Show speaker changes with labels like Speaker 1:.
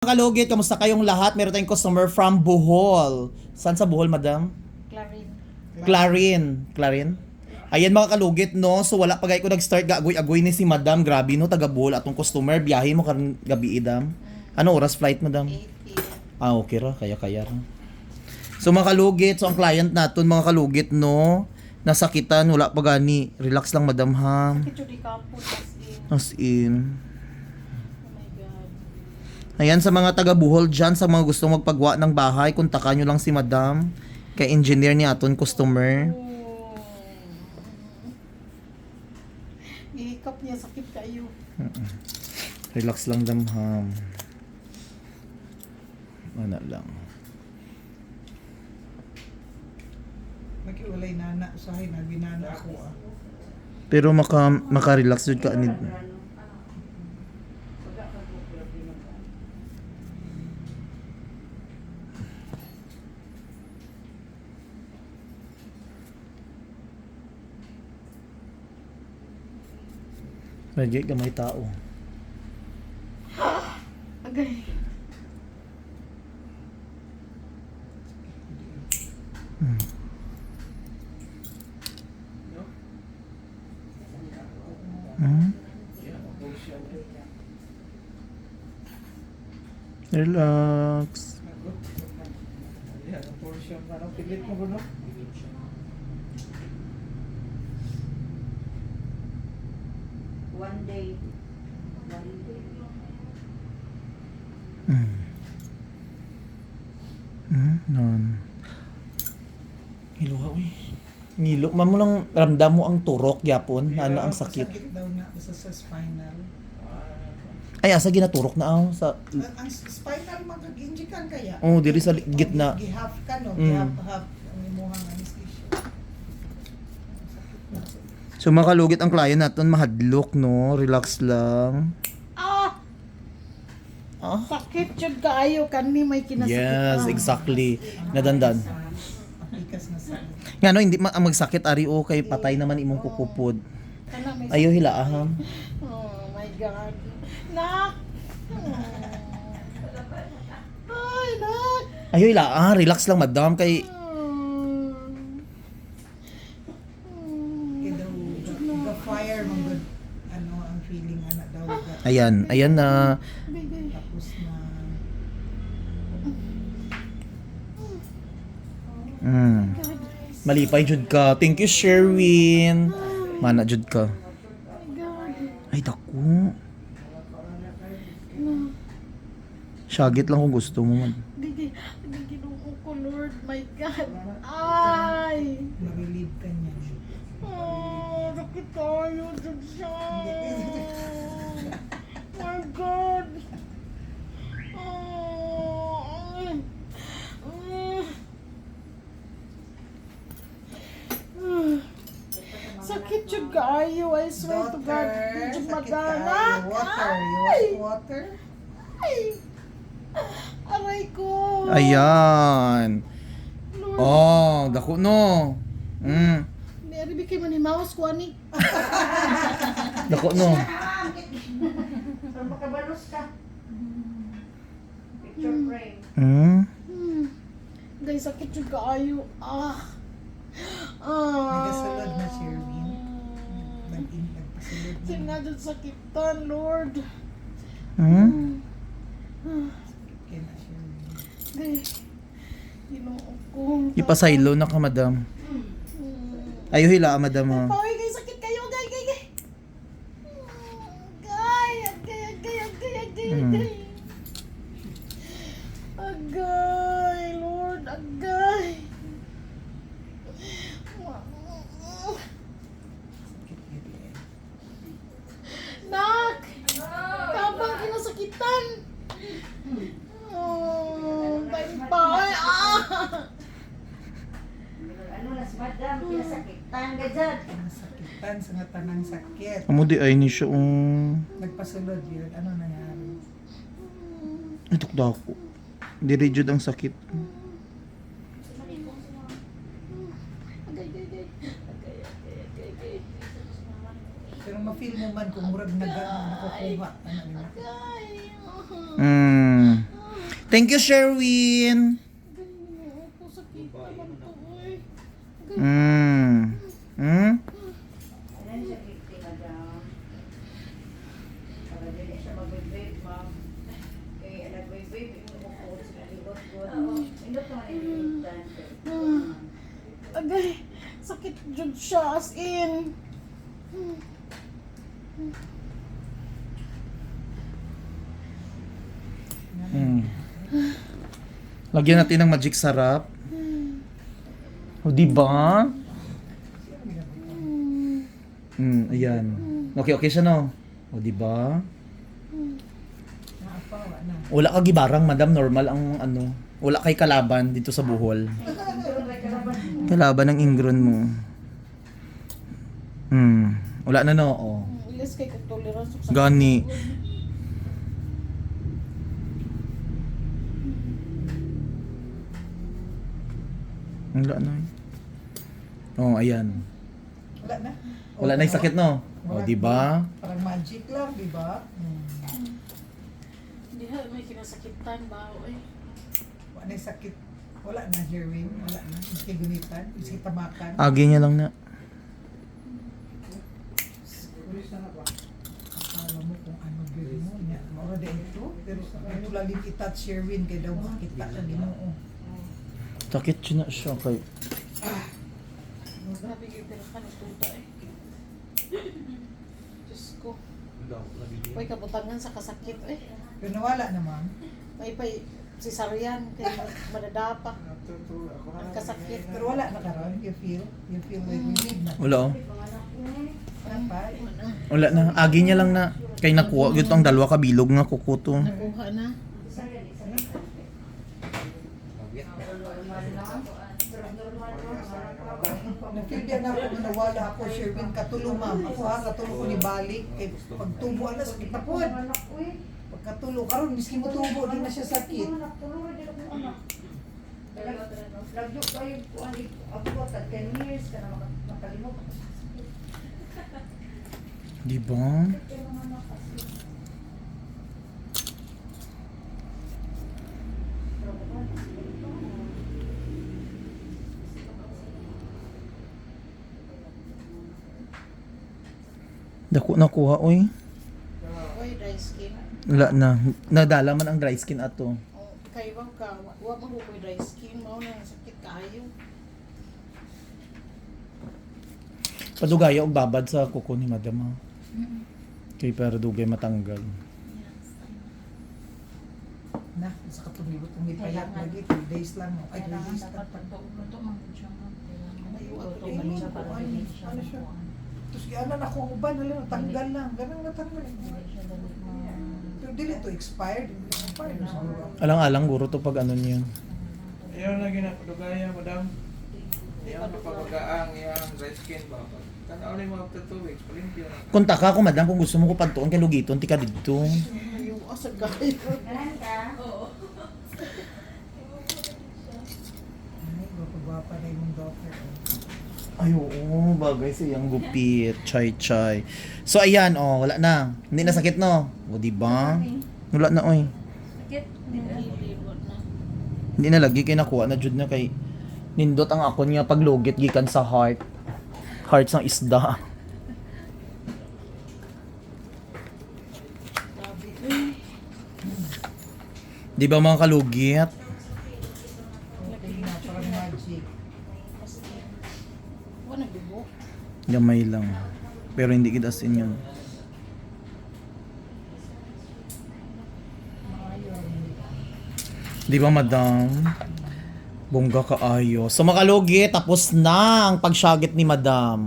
Speaker 1: Kalugit, kamusta kayong lahat? Meron tayong customer from Bohol. Saan sa Bohol, madam? Clarin. Ayan mga kalugit, no? So wala pa gay ko nag-start gagoy-agoy ni si madam. Grabe, no? Taga Bohol atong customer. Biyahe mo karon gabi, idam. Ano oras flight, madam?
Speaker 2: 8 p.m.
Speaker 1: Okay ra, kaya ra. So mga kalugit, so ang client naton mga kalugit, no? Nasakitan, wala pa gani. Relax lang, madam, ha?
Speaker 2: Sakit yung kapo,
Speaker 1: As
Speaker 2: as in.
Speaker 1: in.
Speaker 2: Oh my God.
Speaker 1: Ayan, sa mga taga Bohol dyan, sa mga gustong magpagawa ng bahay, kontakan nyo lang si madam. Kay engineer ni aton customer.
Speaker 2: Oh. Ihikap niya, sakit kayo.
Speaker 1: Relax lang, damham. Ano lang.
Speaker 3: Nakiulay nana usahay na binana ako ah.
Speaker 1: Pero maka-relax jud ka anid. Medyo gamay tao.
Speaker 2: Agay.
Speaker 1: Relax.
Speaker 3: Yan ang portion parang pilit mo no.
Speaker 2: One day.
Speaker 1: Non. Hilo ha, uy. Ngilo. Mamo lang ramdam mo ang turok, yapon. Ano ang sakit.
Speaker 3: Sakit daw na sa spinal.
Speaker 1: Ay, asa ginaturok na ako sa...
Speaker 3: Ang spinal mag-injikan kaya.
Speaker 1: Oh, diri sa gitna.
Speaker 3: Gihap ka no,
Speaker 1: Mm.
Speaker 3: gihap ang imuhang anesthesia.
Speaker 1: So makalugit ang client natin, mahadlok, no? Relax lang.
Speaker 2: Ah!
Speaker 1: Ah?
Speaker 2: Sakit yun kaayo. Kani may kinasakit.
Speaker 1: Yes, exactly. Nadandan.
Speaker 3: Apikas na sa
Speaker 1: Nga no, hindi ang magsakit, ari o, kay patay naman imong kukupod.
Speaker 2: Kana may
Speaker 1: Ayaw hilaaham.
Speaker 2: Oh my God. Nak! Ay, nak!
Speaker 1: Ayaw hilaah, relax lang, madam, kay...
Speaker 3: kaya daw the fire mong good ano ang feeling ana daw ga-
Speaker 1: Ayan na.
Speaker 3: tapos na
Speaker 1: Malipay jud ka. Thank you, Sherwin. Mana jud ka. Ay, dako. Syagit lang kung gusto mo man.
Speaker 2: Hindi ginoo ko, Lord. My God. Ay!
Speaker 3: ma-relieve ka niya.
Speaker 2: Oh, sakit tayo dyan siya. My God. Oh, sakit yung kaayo. I swear to God.
Speaker 3: Daughter,
Speaker 2: Yung
Speaker 3: sakit ka.
Speaker 2: madana.
Speaker 3: Water, you
Speaker 2: Ay!
Speaker 3: want water?
Speaker 2: Ay! Aray ko.
Speaker 1: Ayan.
Speaker 2: Lord.
Speaker 1: Oh, dako no.
Speaker 2: Neri bi kay manimawas ko ani.
Speaker 1: Dako no.
Speaker 2: Para makabalos ka. Picture frame. Guys, sakit yung kaayo.
Speaker 3: Nagasalad na si Erwin. Nagpasalad na.
Speaker 2: Sinadod sakitan, Lord.
Speaker 3: Kaya na si Erwin.
Speaker 2: Guys, ginoo ko.
Speaker 1: Ipasaylo na ka, madam. Ayaw hila, madam, ha.
Speaker 2: Paway, guys, sakit kayo, gay. Agay. Agay, Lord, agay. Nak! Kabang kinasakitan! Oh, tayo-tayo!
Speaker 4: Ano las madam, pinasakitan ka dyan.
Speaker 3: Nasakitan sa nga tanang sakit.
Speaker 1: Amo di ay ni siya,
Speaker 3: Nagpasulod yun. Ano nangyari?
Speaker 1: Itok dako. Diri jud ang sakit.
Speaker 3: Pero ma-feel mo man kung murag nakukuha. Ano,
Speaker 2: Agay!
Speaker 1: Mm. Thank you, Sherwin.
Speaker 2: Ginoo ko, sakit naman to eh.
Speaker 1: Hmm. Hmm?
Speaker 4: Alam siya kiti, madam. Para din siya mag-vape, ma'am. Eh, nag-vape, yung bukod sa libot-god. Indot naman yung
Speaker 2: Agay, sakit jud siya as in.
Speaker 1: Hmm. Lagyan natin ng magic sarap. O, di ba? Ayan. Okay, okay siya, no? O, di ba?
Speaker 3: Naapawa na.
Speaker 1: Wala ka gibarang, madam. Normal ang ano. Wala kay kalaban dito sa buhol. Kalaban ng ingron mo. Wala na, no? O.
Speaker 2: Ilis kay tolerance sa
Speaker 1: Gani. Wala na. Oh, ayan.
Speaker 3: Wala na.
Speaker 1: Wala na yung sakit, no? O, di ba?
Speaker 3: Parang magic lang, di ba?
Speaker 2: Hindi ha, may kinasakitan ba eh.
Speaker 3: Wala na yung sakit. Wala na, Jerwin. Wala na. Hindi gunitan. Hindi tamakan.
Speaker 1: Agi niya lang na.
Speaker 3: Akala mo kung ano gawin mo. Maura din ito. Pero ito lalim itat, Sherwin. Kaya daw makita na Ginoo.
Speaker 1: Sakit siya na siya kay...
Speaker 2: Grabe yung pirakan ng tuta eh. Diyos ko. May kabutangan sa kasakit eh.
Speaker 3: Pero nawala na, ma'am.
Speaker 2: May cesarean kaya madadapa. Ang kasakit.
Speaker 3: Pero wala na karon. You feel like we need na.
Speaker 1: Wala, oh.
Speaker 3: Napay.
Speaker 1: Wala na. Agi niya lang na. Kay nakuha. Ito ang dalawa kabilog nga kukuto.
Speaker 2: Nakuha na.
Speaker 3: Nag-feel din ako na nawala ako, Sherwin. Katulong, ma'am. Ako ha, katulong ko ni Balik. Eh, pagtubo, ala, sakit na po. Pagkatulong, karon miski mo tubo, di na siya sakit.
Speaker 4: Lagyo kayo po ang ako at 10 years ka na makalimot.
Speaker 1: Di ba? Dako nakuha, oy.
Speaker 2: Oy, dry skin.
Speaker 1: Wala na. Nadala man ang dry skin ato.
Speaker 2: Oh, kay ba ka, wa man ko dry skin, mao na sakit kaayo.
Speaker 1: Padugaya og babad sa kuko ni madam, ha. Kay para dugay matanggal.
Speaker 3: Na, sa katulong kung may payat lagi, 3 days lang. Ay, 3 days lang. Ano siya? Tapos ano na kung uban, natanggal lang. Ganang natanggal. Pero dili to expired. Expired na siguro.
Speaker 1: Alang-alang guro to pag ano niya.
Speaker 5: Ayaw na ginapadugaya, madam. Ayaw na pagpagaang, iyang dry skin ba? Tanaw na yung mga after 2 weeks, palimpyo na.
Speaker 1: Kontak ako, madam, kung gusto mo ko padtuon kay Lugiton, tika dito.
Speaker 2: Ayo asa gayo.
Speaker 4: Ganun ka?
Speaker 3: Ay, gwapa na yung daughter.
Speaker 1: Ay, oo, bagay sa iyang gupit. Chay. So, ayan, oh, wala na. Hindi na sakit, no? O, di ba? Wala na, oy. Hindi na lagi kay nakuha na jud na kay nindot ang ako niya paglugit gikan sa heart. Heart sang isda. Di ba mga kalugit?
Speaker 3: Parang magic.
Speaker 2: Wa nagdugo.
Speaker 1: Gamay lang. Pero hindi kita as in yun. Di ba, madam? Bongga kaayo. So, makalugit, tapos na ang pagsyagit ni madam.